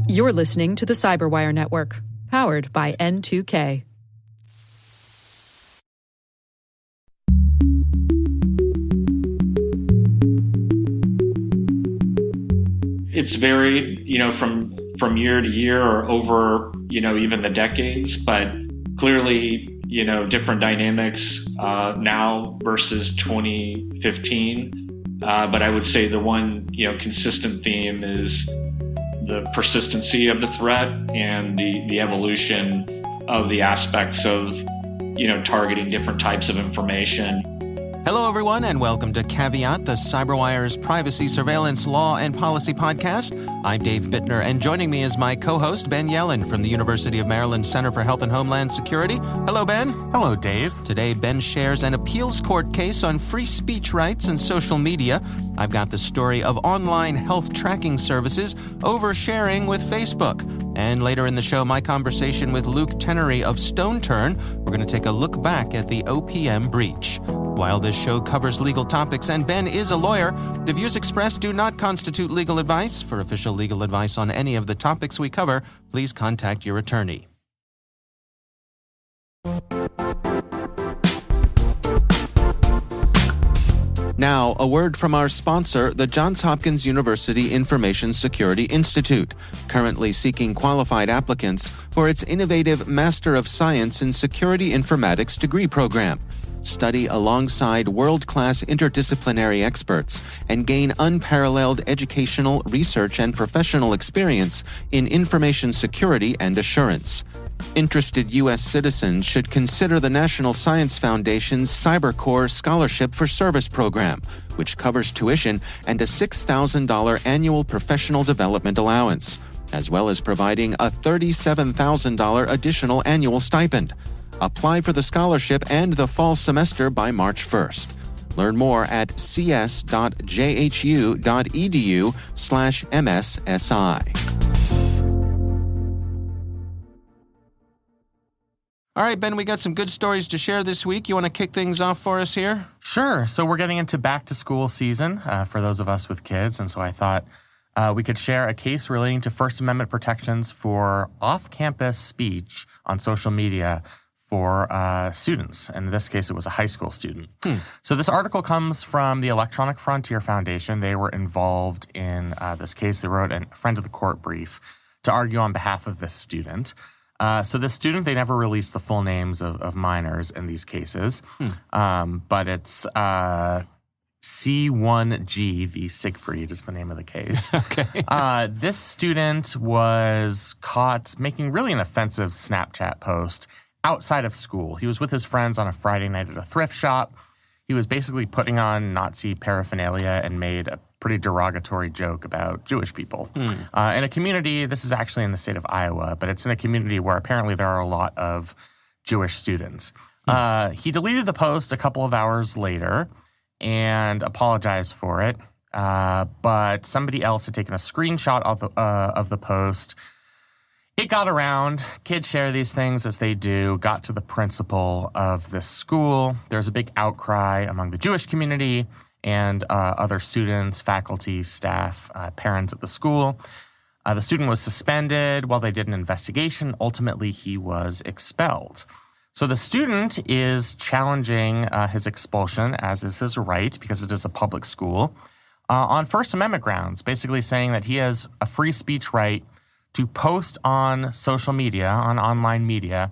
You're listening to the Cyberwire Network, powered by N2K. It's varied, from year to year or over, even the decades, but clearly, different dynamics now versus 2015. But I would say the one, consistent theme is the persistency of the threat and the evolution of the aspects of, targeting different types of information. Hello, everyone, and welcome to Caveat, the CyberWire's privacy, surveillance, law, and policy podcast. I'm Dave Bittner, and joining me is my co-host, Ben Yellen from the University of Maryland Center for Health and Homeland Security. Hello, Ben. Hello, Dave. Today, Ben shares an appeals court case on free speech rights and social media. I've got the story of online health tracking services oversharing with Facebook. And later in the show, my conversation with Luke Tenery of Stone Turn. We're going to take a look back at the OPM breach. While this show covers legal topics and Ben is a lawyer, the views expressed do not constitute legal advice. For official legal advice on any of the topics we cover, please contact your attorney. Now, a word from our sponsor, the Johns Hopkins University Information Security Institute, currently seeking qualified applicants for its innovative Master of Science in Security Informatics degree program. Study alongside world-class interdisciplinary experts and gain unparalleled educational, research, and professional experience in information security and assurance. Interested U.S. citizens should consider the National Science Foundation's CyberCore Scholarship for Service program, which covers tuition and a $6,000 annual professional development allowance, as well as providing a $37,000 additional annual stipend. Apply for the scholarship and the fall semester by March 1st. Learn more at cs.jhu.edu/MSSI. All right, Ben, we got some good stories to share this week. You want to kick things off for us here? Sure. So we're getting into back-to-school season for those of us with kids, and so I thought we could share a case relating to First Amendment protections for off-campus speech on social media for students. In this case, it was a high school student. So this article comes from the Electronic Frontier Foundation. They were involved in this case. They wrote a friend of the court brief to argue on behalf of this student. So this student, they never released the full names of minors in these cases, but it's C1G v. Siegfried is the name of the case. Okay. This student was caught making really an offensive Snapchat post outside of school. He was with his friends on a Friday night at a thrift shop. He was basically putting on Nazi paraphernalia and made a pretty derogatory joke about Jewish people. In a community, this is actually in the state of Iowa, but it's in a community where apparently there are a lot of Jewish students. He deleted the post a couple of hours later and apologized for it, but somebody else had taken a screenshot of the post. It got around. Kids share these things as they do, got to the principal of this school. There's a big outcry among the Jewish community and other students, faculty, staff, parents at the school. The student was suspended while they did an investigation. Ultimately, he was expelled. So the student is challenging his expulsion, as is his right, because it is a public school, on First Amendment grounds, basically saying that he has a free speech right to post on social media, on online media,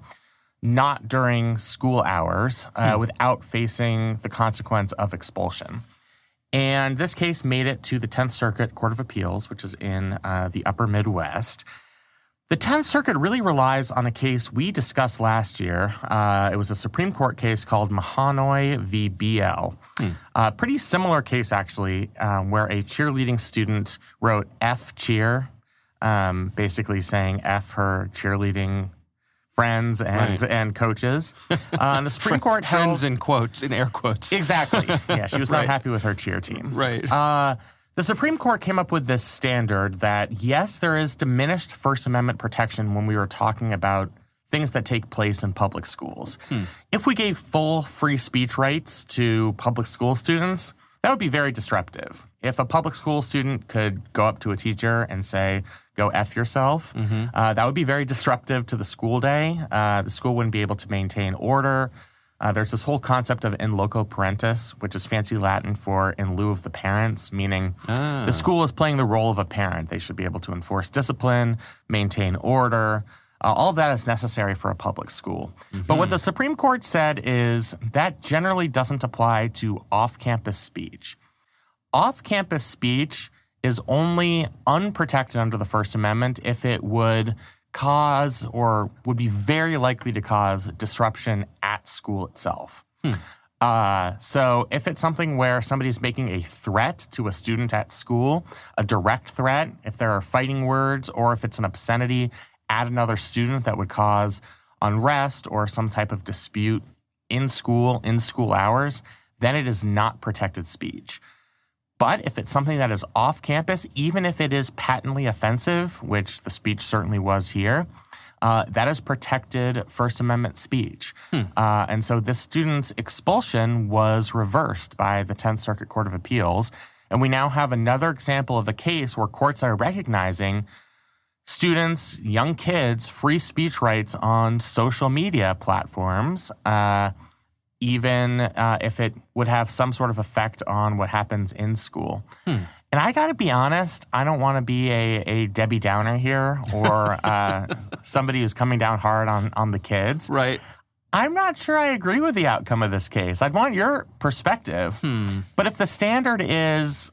not during school hours, without facing the consequence of expulsion. And this case made it to the 10th Circuit Court of Appeals, which is in the upper Midwest. The 10th Circuit really relies on a case we discussed last year. It was a Supreme Court case called Mahanoy v. BL. A pretty similar case, actually, where a cheerleading student wrote F cheer, basically saying F her cheerleading friends and coaches. The Supreme Court held... Friends in quotes, in air quotes. Exactly. Yeah, she was not happy with her cheer team. Right. The Supreme Court came up with this standard that, yes, there is diminished First Amendment protection when we were talking about things that take place in public schools. If we gave full free speech rights to public school students, that would be very disruptive. If a public school student could go up to a teacher and say, go F yourself, that would be very disruptive to the school day. The school wouldn't be able to maintain order. There's this whole concept of in loco parentis, which is fancy Latin for in lieu of the parents, meaning the school is playing the role of a parent. They should be able to enforce discipline, maintain order. All of that is necessary for a public school. But what the Supreme Court said is that generally doesn't apply to off-campus speech. Off-campus speech is only unprotected under the First Amendment if it would cause or would be very likely to cause disruption at school itself. So if it's something where somebody's making a threat to a student at school, a direct threat, if there are fighting words, or if it's an obscenity at another student that would cause unrest or some type of dispute in school hours, then it is not protected speech. But if it's something that is off campus, even if it is patently offensive, which the speech certainly was here, that is protected First Amendment speech. And so this student's expulsion was reversed by the 10th Circuit Court of Appeals. And we now have another example of a case where courts are recognizing students, young kids, free speech rights on social media platforms, even if it would have some sort of effect on what happens in school. And I got to be honest, I don't want to be a Debbie Downer here or somebody who's coming down hard on the kids. Right. I'm not sure I agree with the outcome of this case. I'd want your perspective. But if the standard is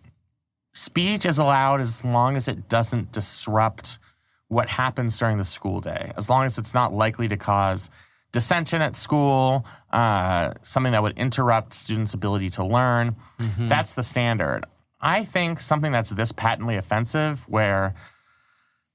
speech is allowed as long as it doesn't disrupt what happens during the school day, as long as it's not likely to cause dissension at school, something that would interrupt students' ability to learn, that's the standard. I think something that's this patently offensive, where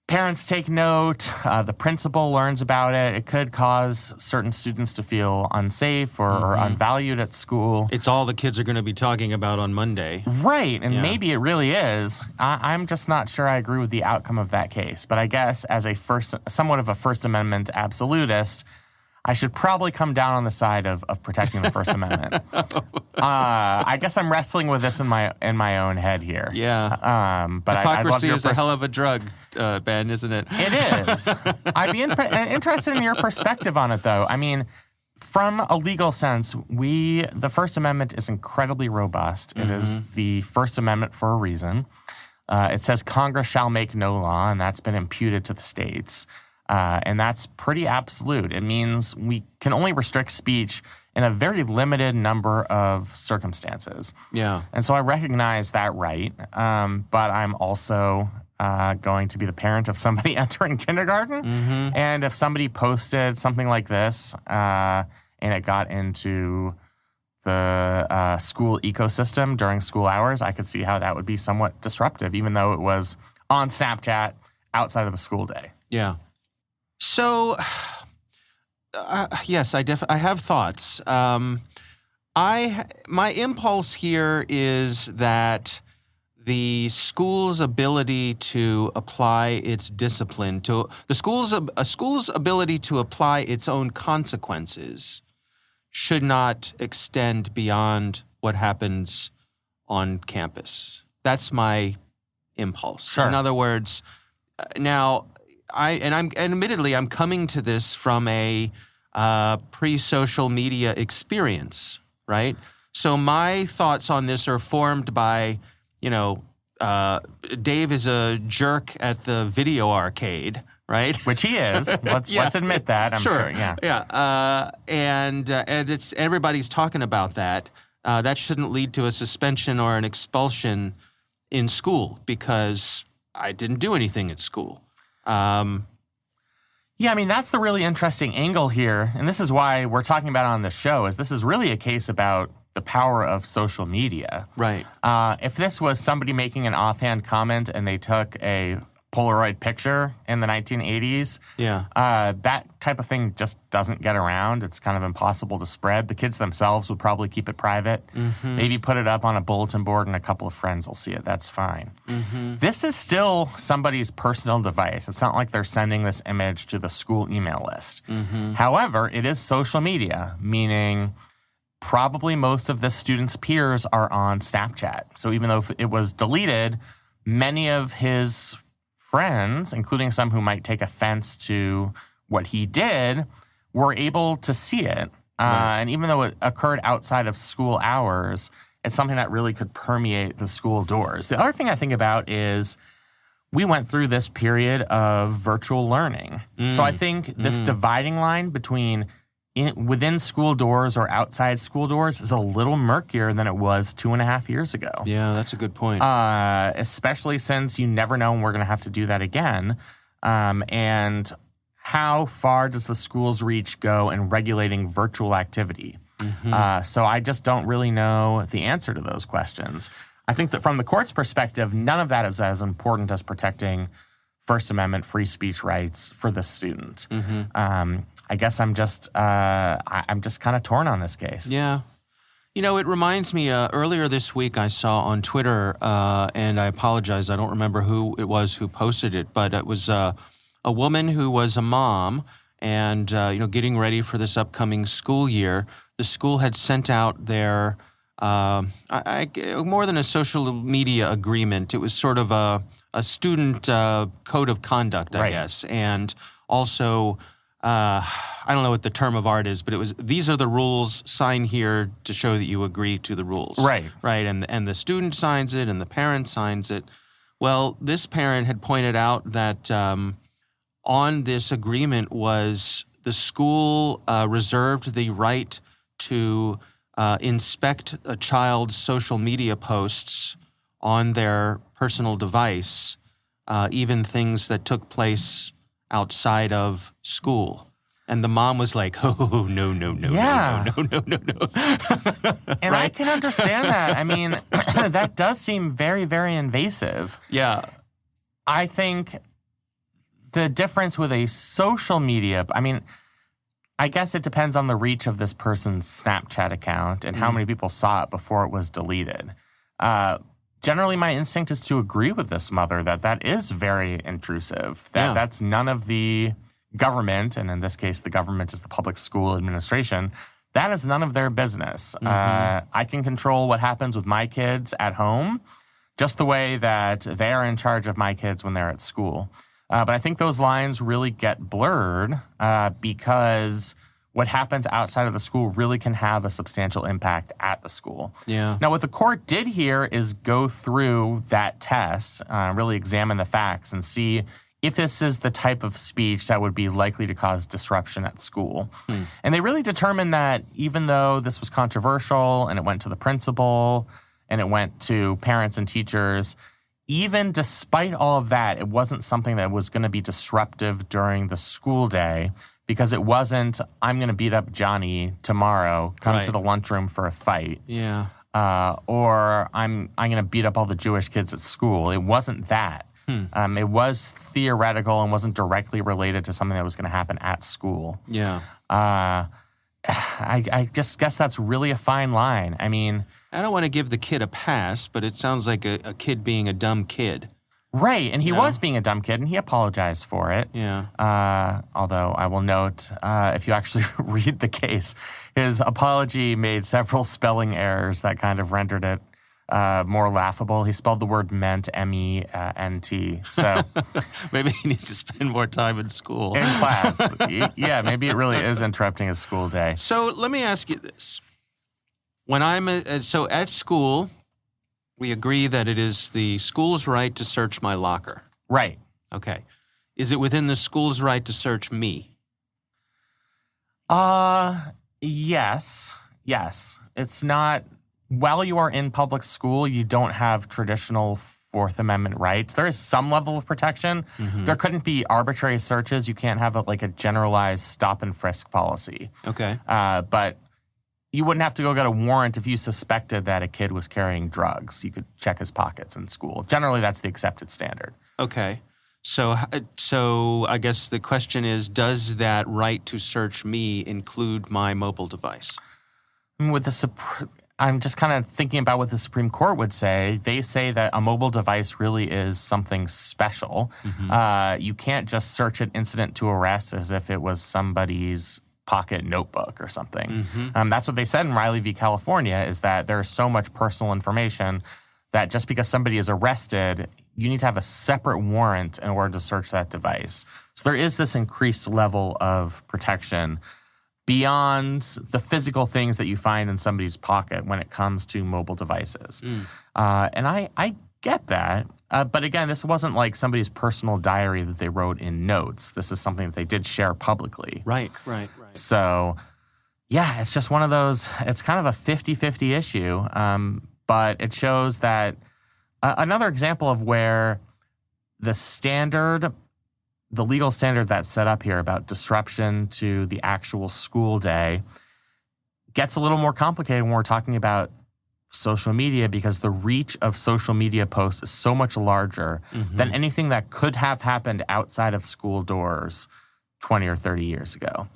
parents take note, the principal learns about it, it could cause certain students to feel unsafe or unvalued at school. It's all the kids are going to be talking about on Monday. Right, and maybe it really is. I'm just not sure I agree with the outcome of that case. But I guess as somewhat of a First Amendment absolutist, I should probably come down on the side of protecting the First Amendment. I guess I'm wrestling with this in my own head here. Yeah. But hypocrisy is a hell of a drug, Ben, isn't it? It is. I'd be interested in your perspective on it, though. I mean, from a legal sense, the First Amendment is incredibly robust. It is the First Amendment for a reason. It says Congress shall make no law, and that's been imputed to the states. And that's pretty absolute. It means we can only restrict speech in a very limited number of circumstances. Yeah. And so I recognize that right. But I'm also going to be the parent of somebody entering kindergarten. And if somebody posted something like this and it got into the school ecosystem during school hours, I could see how that would be somewhat disruptive, even though it was on Snapchat outside of the school day. Yeah. So, yes, I have thoughts. My impulse here is that the school's ability to apply its discipline a school's ability to apply its own consequences should not extend beyond what happens on campus. That's my impulse. Sure. In other words, now. Admittedly, I'm coming to this from a pre-social media experience, right? So my thoughts on this are formed by, Dave is a jerk at the video arcade, right? Which he is. Let's admit that. I'm sure. Yeah. And it's everybody's talking about that. That shouldn't lead to a suspension or an expulsion in school because I didn't do anything at school. Yeah, I mean, that's the really interesting angle here. And this is why we're talking about it on the show, is this is really a case about the power of social media. Right. If this was somebody making an offhand comment and they took a Polaroid picture in the 1980s, that type of thing just doesn't get around. It's kind of impossible to spread. The kids themselves would probably keep it private. Maybe put it up on a bulletin board and a couple of friends will see it. That's fine. This is still somebody's personal device. It's not like they're sending this image to the school email list. However, it is social media, meaning probably most of the student's peers are on Snapchat. So even though it was deleted, many of his friends, including some who might take offense to what he did, were able to see it. Right. And even though it occurred outside of school hours, it's something that really could permeate the school doors. The other thing I think about is we went through this period of virtual learning. So I think this dividing line between within school doors or outside school doors is a little murkier than it was 2.5 years ago. Yeah, that's a good point. Especially since you never know when we're going to have to do that again. And how far does the school's reach go in regulating virtual activity? So I just don't really know the answer to those questions. I think that from the court's perspective, none of that is as important as protecting First Amendment free speech rights for the student. I guess I'm just kind of torn on this case. Yeah. You know, it reminds me, earlier this week I saw on Twitter, and I apologize, I don't remember who it was who posted it, but it was a woman who was a mom and, getting ready for this upcoming school year. The school had sent out their, more than a social media agreement, it was sort of a student code of conduct, I guess, and also... I don't know what the term of art is, but it was, these are the rules, sign here to show that you agree to the rules. Right. And the student signs it and the parent signs it. Well, this parent had pointed out that on this agreement was the school reserved the right to inspect a child's social media posts on their personal device, even things that took place outside of school. And the mom was like, oh, no. And I can understand that. I mean, that does seem very, very invasive. Yeah. I think the difference with a social media, I mean, I guess it depends on the reach of this person's Snapchat account and how many people saw it before it was deleted. Generally, my instinct is to agree with this mother that is very intrusive. That's none of the government, and in this case, the government is the public school administration. That is none of their business. I can control what happens with my kids at home, just the way that they are in charge of my kids when they're at school. But I think those lines really get blurred because what happens outside of the school really can have a substantial impact at the school. Yeah. Now, what the court did here is go through that test, really examine the facts and see if this is the type of speech that would be likely to cause disruption at school. And they really determined that even though this was controversial and it went to the principal and it went to parents and teachers, even despite all of that, it wasn't something that was going to be disruptive during the school day. Because it wasn't, I'm going to beat up Johnny tomorrow, come to the lunchroom for a fight. Yeah. Or I'm going to beat up all the Jewish kids at school. It wasn't that. It was theoretical and wasn't directly related to something that was going to happen at school. Yeah. I just guess that's really a fine line. I mean... I don't want to give the kid a pass, but it sounds like a kid being a dumb kid. Right, and he was being a dumb kid, and he apologized for it. Yeah. Although I will note, if you actually read the case, his apology made several spelling errors that kind of rendered it more laughable. He spelled the word ment, M-E-N-T. So maybe he needs to spend more time in school. In class. Yeah, maybe it really is interrupting his school day. So let me ask you this. When so at school... we agree that it is the school's right to search my locker. Right. Okay. Is it within the school's right to search me? Yes. It's not, while you are in public school, you don't have traditional Fourth Amendment rights. There is some level of protection. There couldn't be arbitrary searches. You can't have a generalized stop and frisk policy. Okay. But you wouldn't have to go get a warrant if you suspected that a kid was carrying drugs. You could check his pockets in school. Generally, that's the accepted standard. Okay. So I guess the question is, does that right to search me include my mobile device? I'm just kind of thinking about what the Supreme Court would say. They say that a mobile device really is something special. You can't just search it incident to arrest as if it was somebody's pocket notebook or something. That's what they said in Riley v. California, is that there's so much personal information that just because somebody is arrested, you need to have a separate warrant in order to search that device. So there is this increased level of protection beyond the physical things that you find in somebody's pocket when it comes to mobile devices. And I get that. But again, this wasn't like somebody's personal diary that they wrote in notes. This is something that they did share publicly. Right. So, yeah, it's just one of those, it's kind of a 50-50 issue. But it shows that another example of where the legal standard that's set up here about disruption to the actual school day gets a little more complicated when we're talking about social media, because the reach of social media posts is so much larger than anything that could have happened outside of school doors 20 or 30 years ago.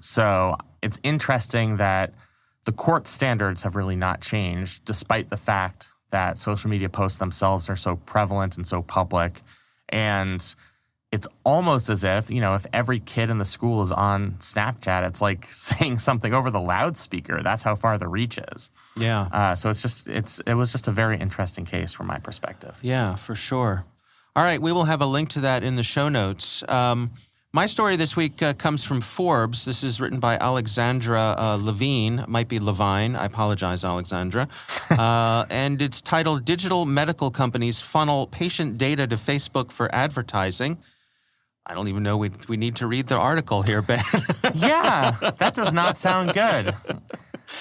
So it's interesting that the court standards have really not changed, despite the fact that social media posts themselves are so prevalent and so public. And it's almost as if, if every kid in the school is on Snapchat, it's like saying something over the loudspeaker. That's how far the reach is. Yeah. So it was just a very interesting case from my perspective. Yeah, for sure. All right, we will have a link to that in the show notes. My story this week comes from Forbes. This is written by Alexandra Levine. Might be Levine. I apologize, Alexandra. And it's titled Digital Medical Companies Funnel Patient Data to Facebook for Advertising. I don't even know we need to read the article here, Ben. Yeah, that does not sound good.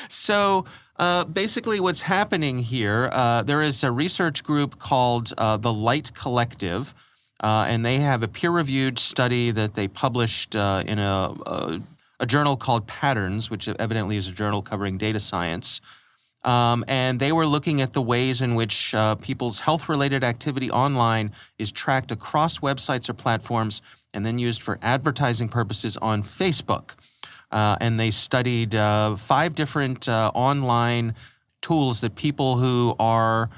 So basically what's happening here, there is a research group called the Light Collective, and they have a peer-reviewed study that they published in a journal called Patterns, which evidently is a journal covering data science. And they were looking at the ways in which people's health-related activity online is tracked across websites or platforms and then used for advertising purposes on Facebook. And they studied 5 different online tools that people who are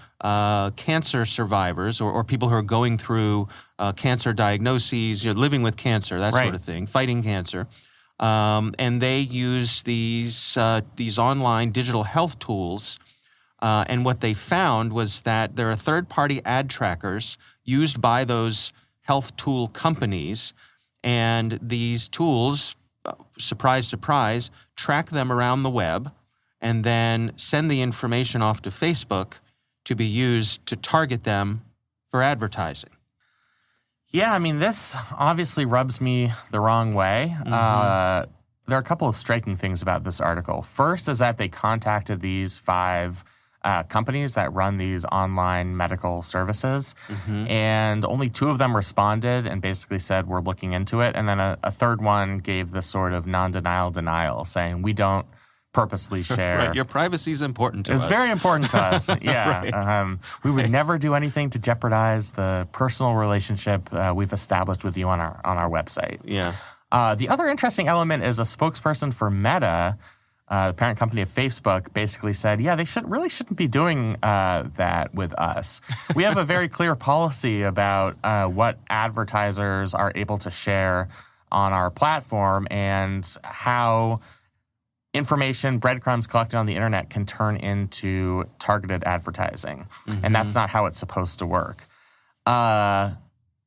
cancer survivors or people who are going through cancer diagnoses, living with cancer, that sort of thing, fighting cancer. And they use these online digital health tools. And what they found was that there are third-party ad trackers used by those health tool companies. And these tools, surprise, surprise, track them around the web and then send the information off to Facebook to be used to target them for advertising. Yeah, I mean, this obviously rubs me the wrong way. There are a couple of striking things about this article. First is that they contacted these 5 companies that run these online medical services, and only 2 of them responded and basically said, we're looking into it. And then a third one gave this sort of denial, saying, we don't purposely share. Right. Your privacy is important to us. It's very important to us. Yeah. Right. We would never do anything to jeopardize the personal relationship we've established with you on our website. Yeah. The other interesting element is a spokesperson for Meta, the parent company of Facebook, basically said, yeah, they shouldn't be doing that with us. We have a very clear policy about what advertisers are able to share on our platform and how information, breadcrumbs collected on the internet can turn into targeted advertising. And that's not how it's supposed to work. I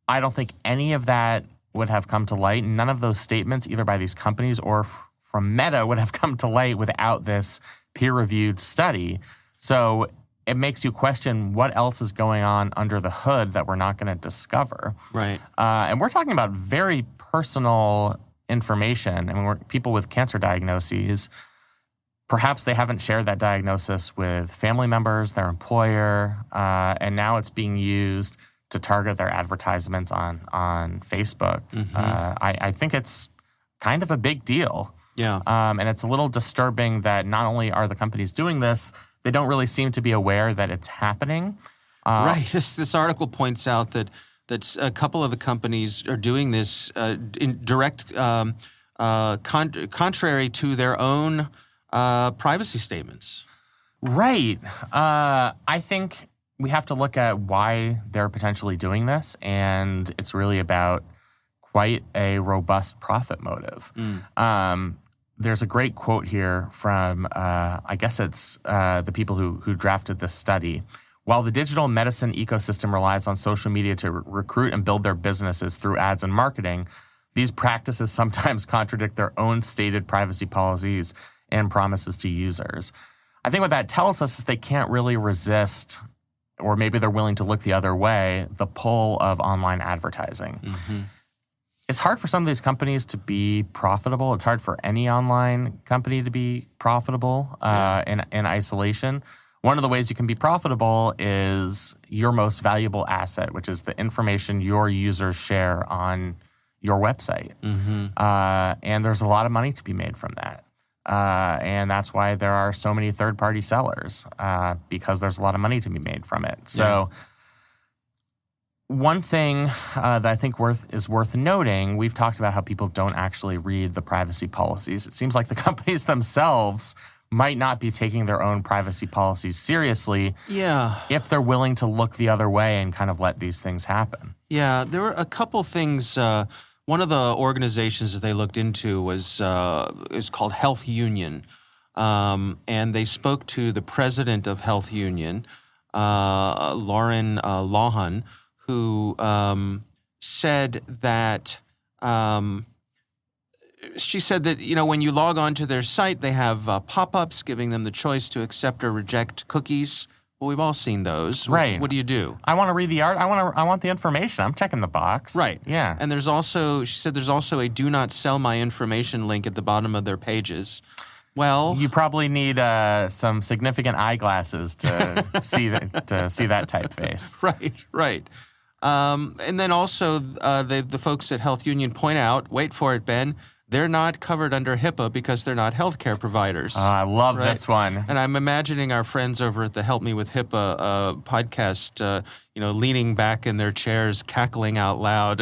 don't think any of that would have come to light. None of those statements, either by these companies or from Meta, would have come to light without this peer-reviewed study. So it makes you question what else is going on under the hood that we're not going to discover. Right. And we're talking about very personal information. I mean, people with cancer diagnoses, perhaps they haven't shared that diagnosis with family members, their employer, and now it's being used to target their advertisements on Facebook. I think it's kind of a big deal. Yeah. And it's a little disturbing that not only are the companies doing this, they don't really seem to be aware that it's happening. Right. This article points out that a couple of the companies are doing this in direct, contrary to their own privacy statements. Right. I think we have to look at why they're potentially doing this, and it's really about quite a robust profit motive. There's a great quote here from, I guess it's the people who drafted this study. While the digital medicine ecosystem relies on social media to recruit and build their businesses through ads and marketing, these practices sometimes contradict their own stated privacy policies and promises to users. I think what that tells us is they can't really resist, or maybe they're willing to look the other way, the pull of online advertising. It's hard for some of these companies to be profitable. It's hard for any online company to be profitable in isolation. One of the ways you can be profitable is your most valuable asset, which is the information your users share on your website. And there's a lot of money to be made from that. And that's why there are so many third-party sellers, because there's a lot of money to be made from it. So one thing that I think is worth noting, we've talked about how people don't actually read the privacy policies. It seems like the companies themselves might not be taking their own privacy policies seriously if they're willing to look the other way and kind of let these things happen. Yeah, there were a couple things. One of the organizations that they looked into was called Health Union, and they spoke to the president of Health Union, Lauren Lawhon, who said that she said that, when you log on to their site, they have pop-ups giving them the choice to accept or reject cookies. Well, we've all seen those. Right. What do you do? I want to read the art. I want the information. I'm checking the box. Right. Yeah. And she said there's also a do not sell my information link at the bottom of their pages. Well, you probably need some significant eyeglasses to see that typeface. Right. And then also the folks at Health Union point out, wait for it, Ben, they're not covered under HIPAA because they're not healthcare providers. I love this one. And I'm imagining our friends over at the Help Me with HIPAA podcast, leaning back in their chairs, cackling out loud.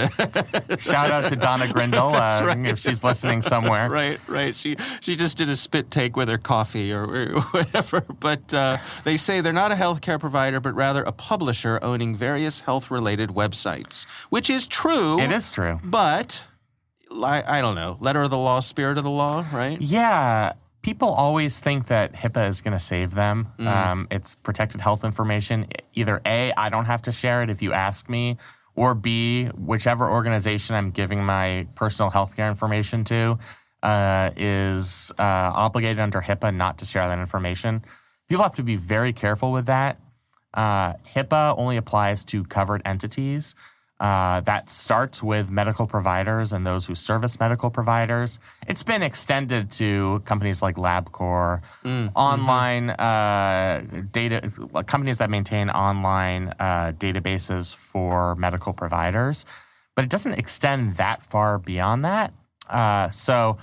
Shout out to Donna Grindle if she's listening somewhere. Right. She just did a spit take with her coffee or whatever. But they say they're not a healthcare provider, but rather a publisher owning various health-related websites, which is true. It is true. But I don't know, letter of the law, spirit of the law, right? Yeah. People always think that HIPAA is going to save them. It's protected health information. Either A, I don't have to share it if you ask me, or B, whichever organization I'm giving my personal healthcare information to is obligated under HIPAA not to share that information. People have to be very careful with that. HIPAA only applies to covered entities. That starts with medical providers and those who service medical providers. It's been extended to companies like LabCorp, online data companies that maintain online databases for medical providers. But it doesn't extend that far beyond that. So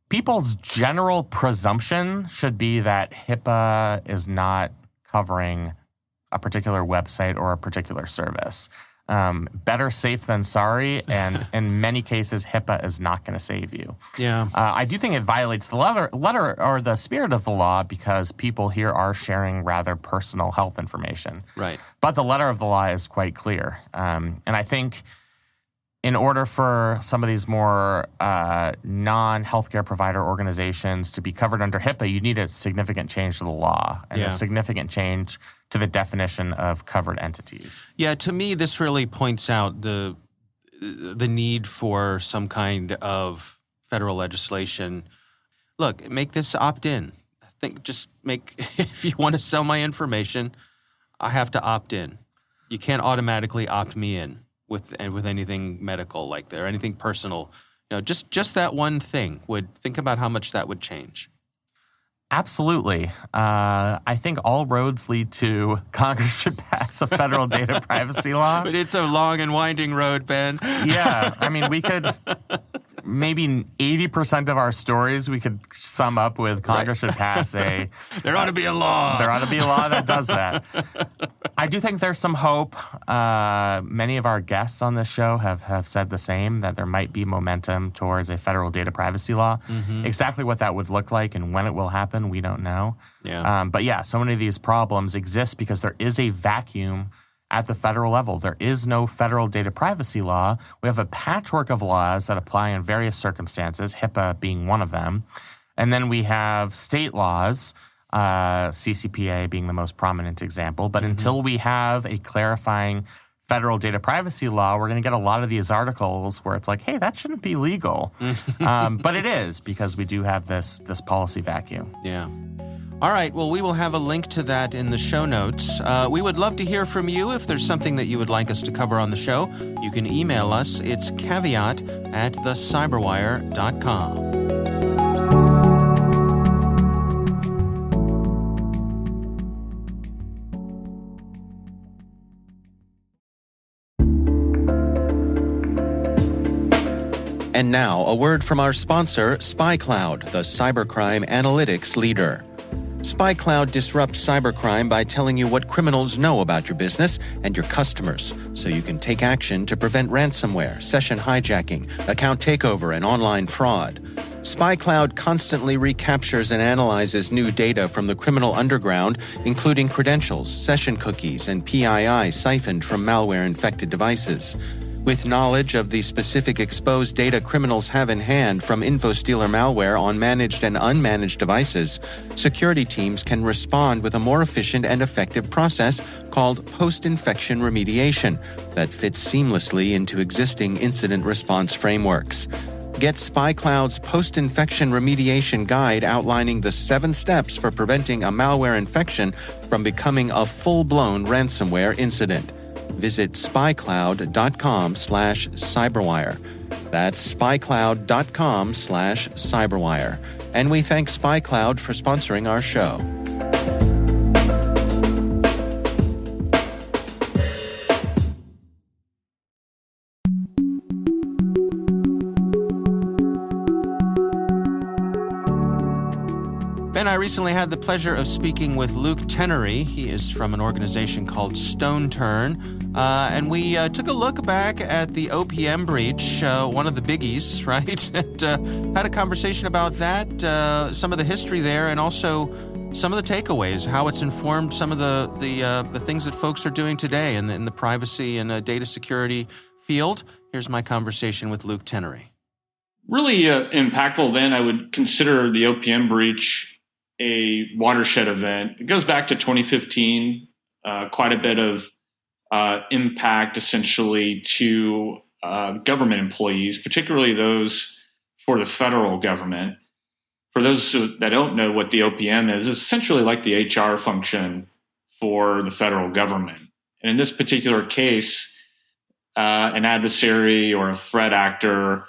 people's general presumption should be that HIPAA is not covering a particular website or a particular service. Better safe than sorry, and in many cases, HIPAA is not going to save you. Yeah. I do think it violates the letter or the spirit of the law because people here are sharing rather personal health information. Right. But the letter of the law is quite clear. And I think in order for some of these more non-healthcare provider organizations to be covered under HIPAA, you need a significant change to the law and a significant change to the definition of covered entities. Yeah, to me, this really points out the need for some kind of federal legislation. Look, make this opt-in. If you want to sell my information, I have to opt in. You can't automatically opt me in with anything medical like that or anything personal. Just that one thing think about how much that would change. Absolutely. I think all roads lead to Congress should pass a federal data privacy law. But it's a long and winding road, Ben. Yeah. I mean, we could maybe 80% of our stories we could sum up with Congress should pass a... There ought to be a law. There ought to be a law that does that. I do think there's some hope. Many of our guests on this show have said the same, that there might be momentum towards a federal data privacy law. Exactly what that would look like and when it will happen, we don't know. Yeah. But yeah, so many of these problems exist because there is a vacuum at the federal level. There is no federal data privacy law. We have a patchwork of laws that apply in various circumstances, HIPAA being one of them. And then we have state laws, CCPA being the most prominent example. But until we have a clarifying federal data privacy law, we're going to get a lot of these articles where it's like, hey, that shouldn't be legal. But it is, because we do have this policy vacuum. Yeah. All right. Well, we will have a link to that in the show notes. We would love to hear from you. If there's something that you would like us to cover on the show, you can email us. It's caveat@thecyberwire.com. And now, a word from our sponsor, SpyCloud, the cybercrime analytics leader. SpyCloud disrupts cybercrime by telling you what criminals know about your business and your customers, so you can take action to prevent ransomware, session hijacking, account takeover, and online fraud. SpyCloud constantly recaptures and analyzes new data from the criminal underground, including credentials, session cookies, and PII siphoned from malware-infected devices. With knowledge of the specific exposed data criminals have in hand from InfoStealer malware on managed and unmanaged devices, security teams can respond with a more efficient and effective process called post-infection remediation that fits seamlessly into existing incident response frameworks. Get SpyCloud's post-infection remediation guide outlining the 7 steps for preventing a malware infection from becoming a full-blown ransomware incident. Visit spycloud.com/cyberwire. That's spycloud.com/cyberwire. And we thank SpyCloud for sponsoring our show. Ben, I recently had the pleasure of speaking with Luke Tenery. He is from an organization called Stone Turn. And we took a look back at the OPM breach, one of the biggies, right? And had a conversation about that, some of the history there, and also some of the takeaways, how it's informed some of the things that folks are doing today in the privacy and data security field. Here's my conversation with Luke Tenery. Really impactful event. I would consider the OPM breach a watershed event. It goes back to 2015, quite a bit of impact essentially to government employees, particularly those for the federal government. For those that don't know what the OPM is, it's essentially like the HR function for the federal government. And in this particular case, an adversary or a threat actor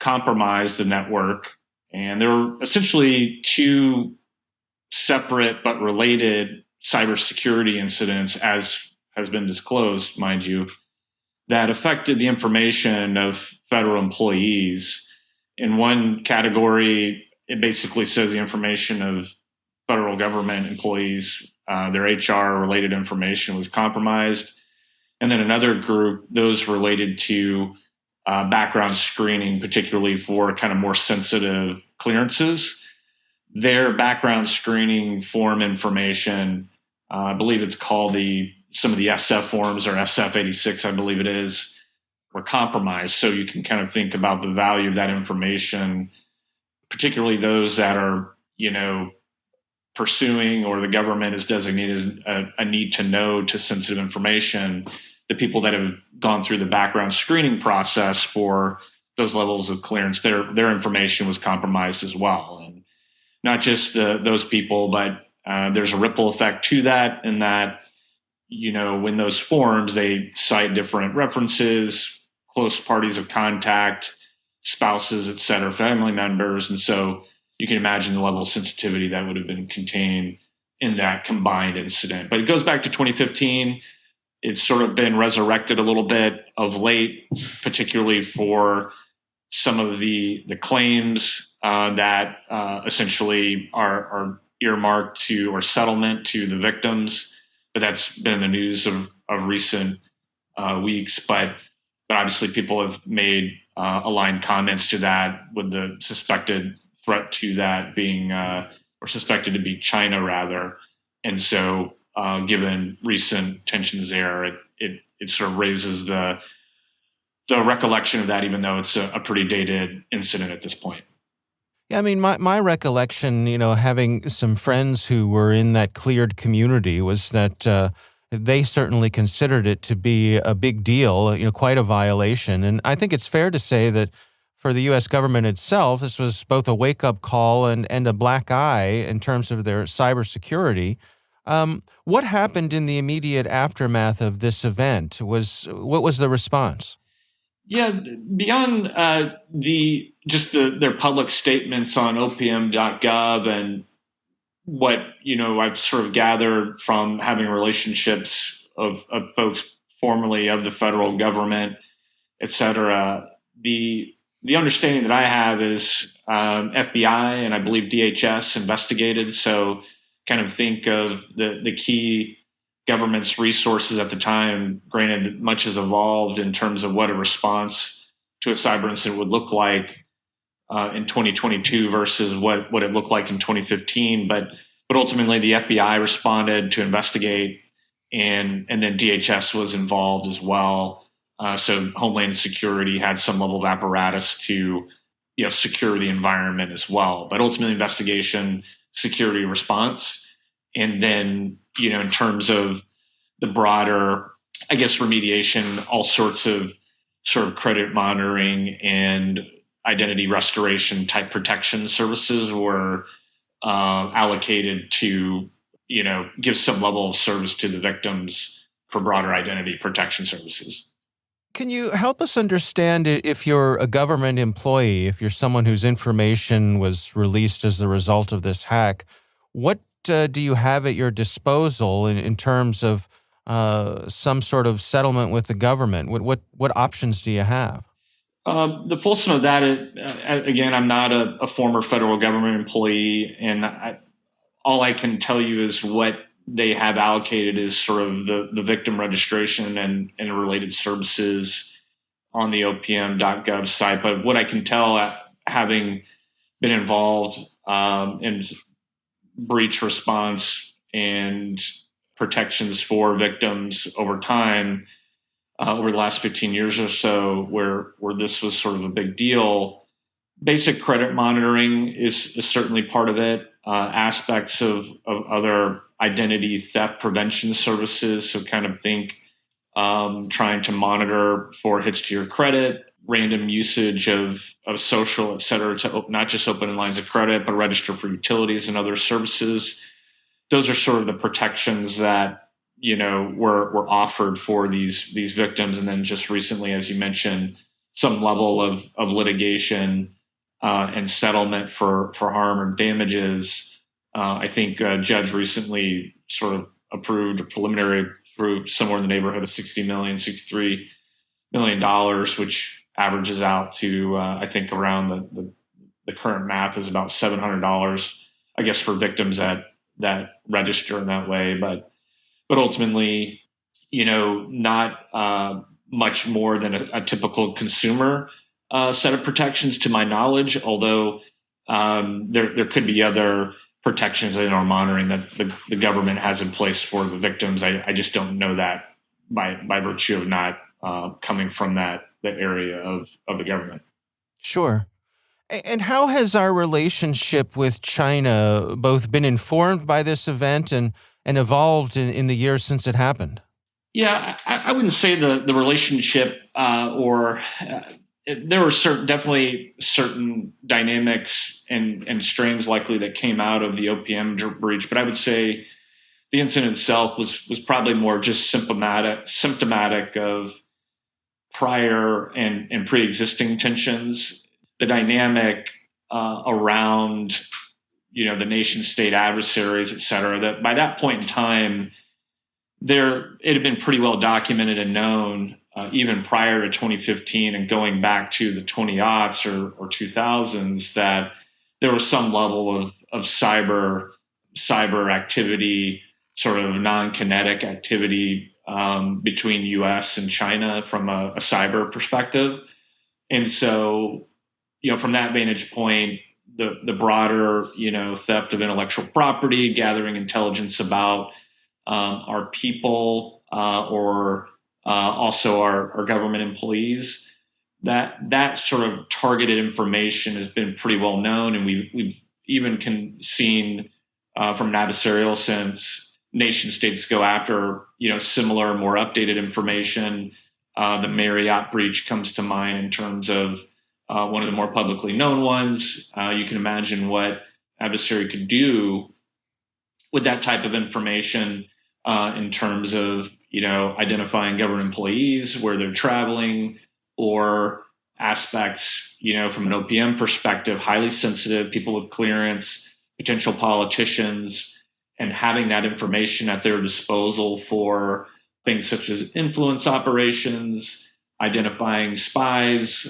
compromised the network. And there were essentially 2 separate but related cybersecurity incidents, as has been disclosed, mind you, that affected the information of federal employees. In one category, it basically says the information of federal government employees, their HR-related information was compromised. And then another group, those related to background screening, particularly for kind of more sensitive clearances. Their background screening form information, I believe it's called some of the SF forms, or SF86, I believe it is, were compromised. So you can kind of think about the value of that information, particularly those that are, pursuing, or the government is designated as a need to know to sensitive information. The people that have gone through the background screening process for those levels of clearance, their information was compromised as well. And not just those people, but there's a ripple effect to that, in that, when those forms, they cite different references, close parties of contact, spouses, et cetera, family members. And so you can imagine the level of sensitivity that would have been contained in that combined incident. But it goes back to 2015. It's sort of been resurrected a little bit of late, particularly for some of the claims that essentially are earmarked to, or settlement to, the victims. But that's been in the news of recent weeks. But obviously people have made aligned comments to that, with the suspected threat to that being, or suspected to be, China rather. And so given recent tensions there. It sort of raises the recollection of that, even though it's a pretty dated incident at this point. Yeah, I mean, my recollection, having some friends who were in that cleared community was that they certainly considered it to be a big deal, quite a violation. And I think it's fair to say that for the U.S. government itself, this was both a wake-up call and a black eye in terms of their cybersecurity. What happened in the immediate aftermath of this event? What was the response? Yeah, beyond their public statements on opm.gov and what I've sort of gathered from having relationships of folks formerly of the federal government, et cetera. The understanding that I have is FBI and I believe DHS investigated. So kind of think of the key government's resources at the time. Granted, much has evolved in terms of what a response to a cyber incident would look like in 2022 versus what it looked like in 2015. But ultimately, the FBI responded to investigate, and then DHS was involved as well. So Homeland Security had some level of apparatus to secure the environment as well. But ultimately, investigation, security, response, and then in terms of the broader, I guess, remediation, all sorts of sort of credit monitoring and identity restoration type protection services were allocated to, give some level of service to the victims for broader identity protection services. Can you help us understand if you're a government employee, if you're someone whose information was released as the result of this hack, what do you have at your disposal in terms of some sort of settlement with the government? What options do you have? The fulsome of that, again, I'm not a former federal government employee, and all I can tell you is what they have allocated is sort of the victim registration and related services on the opm.gov site. But what I can tell, having been involved in breach response and protections for victims over time, over the last 15 years or so, where this was sort of a big deal. Basic credit monitoring is certainly part of it. Aspects of other identity theft prevention services. So kind of think trying to monitor for hits to your credit, random usage of social, et cetera, to not just open lines of credit, but register for utilities and other services. Those are sort of the protections that were offered for these victims. And then just recently, as you mentioned, some level of litigation and settlement for harm or damages. I think a judge recently sort of approved somewhere in the neighborhood of $63 million, which averages out to, I think around the current math is about $700, I guess, for victims that register in that way. But ultimately, not much more than a typical consumer set of protections, to my knowledge. Although there could be other protections in our monitoring that the government has in place for the victims. I just don't know that by virtue of not coming from that area of the government. Sure. And how has our relationship with China both been informed by this event and evolved in the years since it happened? Yeah, I wouldn't say the relationship there were definitely certain dynamics and strains likely that came out of the OPM breach, but I would say the incident itself was probably more just symptomatic of prior and pre-existing tensions. The dynamic around the nation state adversaries, et cetera, that by that point in time, it had been pretty well documented and known even prior to 2015 and going back to the 2000s or 2000s that there was some level of cyber activity, sort of non-kinetic activity between U.S. and China from a cyber perspective. And so, from that vantage point, the broader, theft of intellectual property, gathering intelligence about our people or also our government employees. That sort of targeted information has been pretty well known, and we've even seen from an adversarial sense nation states go after similar, more updated information. The Marriott breach comes to mind in terms of one of the more publicly known ones. You can imagine what adversary could do with that type of information in terms of identifying government employees, where they're traveling, or aspects, from an OPM perspective, highly sensitive, people with clearance, potential politicians, and having that information at their disposal for things such as influence operations, identifying spies,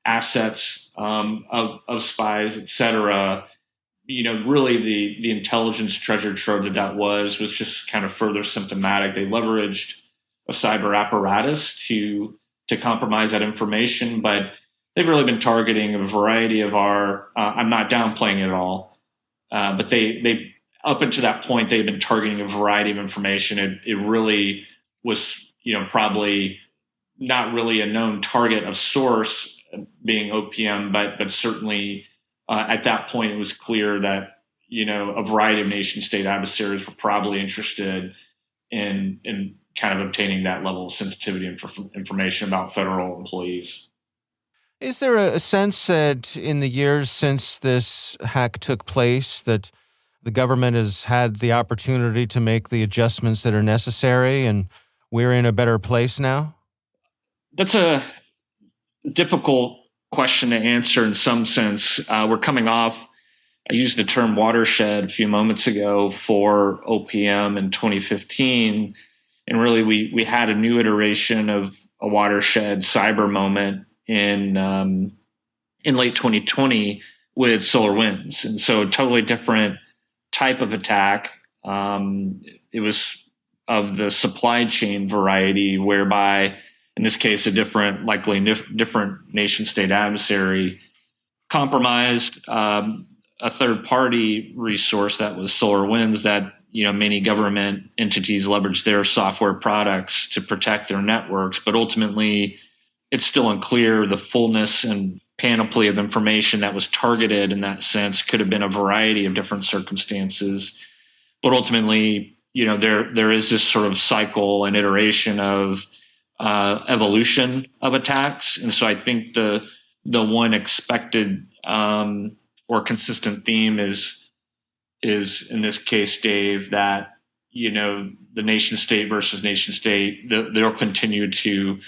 assets of spies, et cetera. Really the intelligence treasure trove that was just kind of further symptomatic. They leveraged a cyber apparatus to compromise that information, but they've really been targeting a variety of I'm not downplaying it at all, but they up until that point, they've been targeting a variety of information. It really was, probably not really a known target of source being OPM, but certainly at that point, it was clear that, a variety of nation state adversaries were probably interested in kind of obtaining that level of sensitivity and information about federal employees. Is there a sense that in the years since this hack took place that the government has had the opportunity to make the adjustments that are necessary and we're in a better place now? That's a difficult question to answer in some sense. We're coming off, I used the term watershed a few moments ago for OPM in 2015. And really, we had a new iteration of a watershed cyber moment in late 2020 with SolarWinds. And so a totally different type of attack. It was of the supply chain variety, whereby in this case, likely different nation state adversary compromised a third party resource that was SolarWinds that many government entities leverage their software products to protect their networks. But ultimately, it's still unclear the fullness and panoply of information that was targeted in that sense. Could have been a variety of different circumstances. But ultimately, there is this sort of cycle and iteration of evolution of attacks. And so I think the one expected or consistent theme is in this case, Dave, that the nation state versus nation state, they'll continue to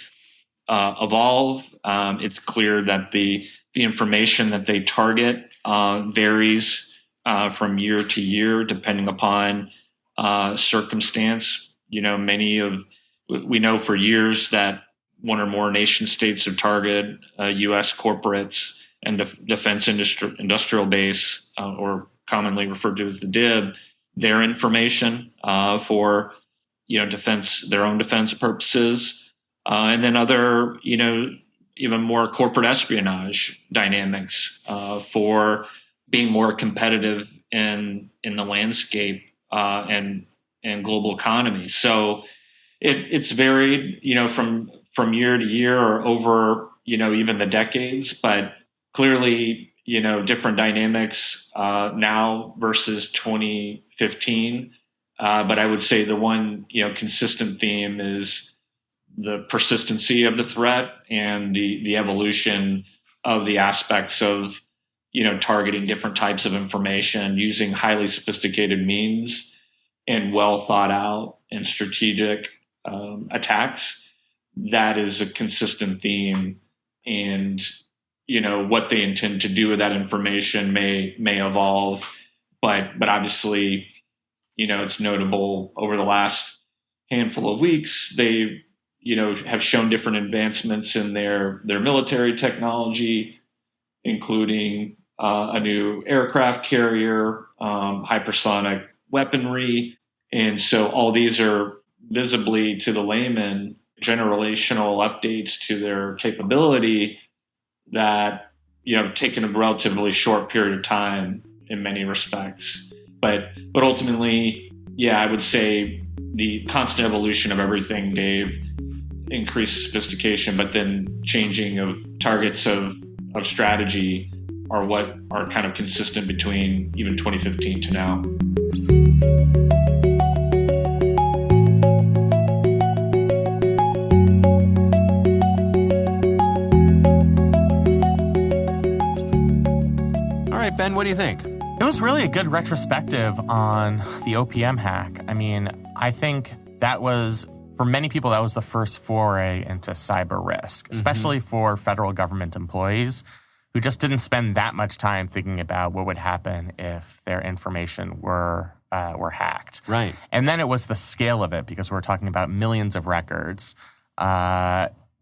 evolve. It's clear that the information that they target varies from year to year, depending upon circumstance. We know for years that one or more nation states have targeted U.S. corporates and defense industrial base, or commonly referred to as the DIB, their information for their own defense purposes, and then other even more corporate espionage dynamics for being more competitive in the landscape and global economy. So it's varied from year to year or over even the decades, but clearly different dynamics now versus 2015. But I would say the one consistent theme is the persistency of the threat and the evolution of the aspects of targeting different types of information using highly sophisticated means and well thought out and strategic attacks. That is a consistent theme, and what they intend to do with that information may evolve, but obviously, it's notable over the last handful of weeks, they, have shown different advancements in their military technology, including a new aircraft carrier, hypersonic weaponry. And so all these are visibly to the layman generational updates to their capability that taken a relatively short period of time in many respects, but ultimately yeah, I would say the constant evolution of everything, Dave, increased sophistication, but then changing of targets of strategy are what are kind of consistent between even 2015 to now. All right, Ben, what do you think? It was really a good retrospective on the OPM hack. I mean, I think that was, for many people, that was the first foray into cyber risk, especially for federal government employees who just didn't spend that much time thinking about what would happen if their information were hacked. Right. And then it was the scale of it, because we're talking about millions of records.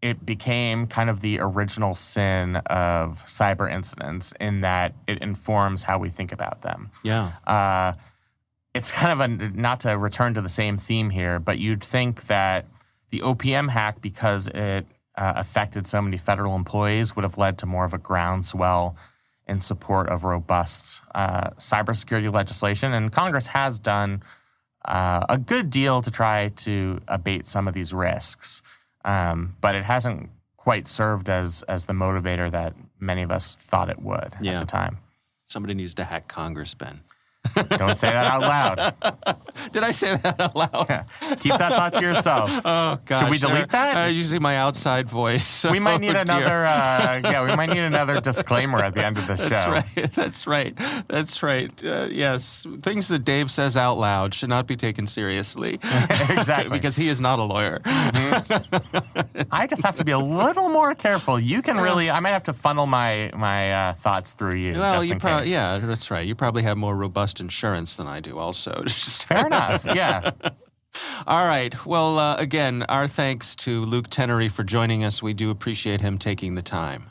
It became kind of the original sin of cyber incidents in that it informs how we think about them. Yeah. It's kind of not to return to the same theme here, but you'd think that the OPM hack, because it affected so many federal employees, would have led to more of a groundswell in support of robust cybersecurity legislation. And Congress has done a good deal to try to abate some of these risks. But it hasn't quite served as the motivator that many of us thought it would at the time. Somebody needs to hack Congress, Ben. Don't say that out loud. Did I say that out loud? Yeah. Keep that thought to yourself. Oh, gosh. Should we delete that? Using my outside voice. We might need another. We might need another disclaimer at the end of the show. That's right. Yes, things that Dave says out loud should not be taken seriously. Exactly, because he is not a lawyer. I just have to be a little more careful. You can really. I might have to funnel my thoughts through you. Well, just in case. Yeah, that's right. You probably have more robust insurance than I do, also. Fair enough. Yeah. All right. Well, again, our thanks to Luke Tenery for joining us. We do appreciate him taking the time.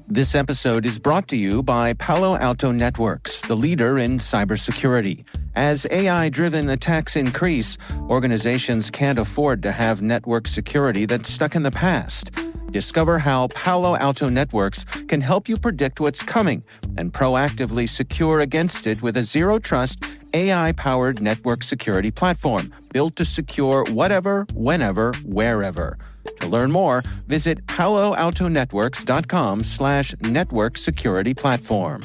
This episode is brought to you by Palo Alto Networks, the leader in cybersecurity. As AI-driven attacks increase, organizations can't afford to have network security that's stuck in the past. Discover how Palo Alto Networks can help you predict what's coming and proactively secure against it with a zero-trust, AI-powered network security platform built to secure whatever, whenever, wherever. To learn more, visit paloaltonetworks.com/network security platform.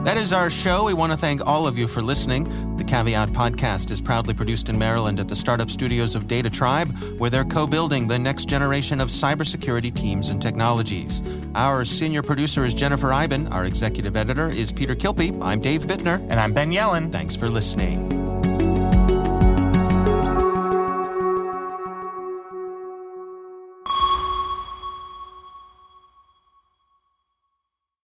That is our show. We want to thank all of you for listening. The Caveat podcast is proudly produced in Maryland at the startup studios of Data Tribe, where they're co-building the next generation of cybersecurity teams and technologies. Our senior producer is Jennifer Iben. Our executive editor is Peter Kilpie. I'm Dave Bittner. And I'm Ben Yellen. Thanks for listening.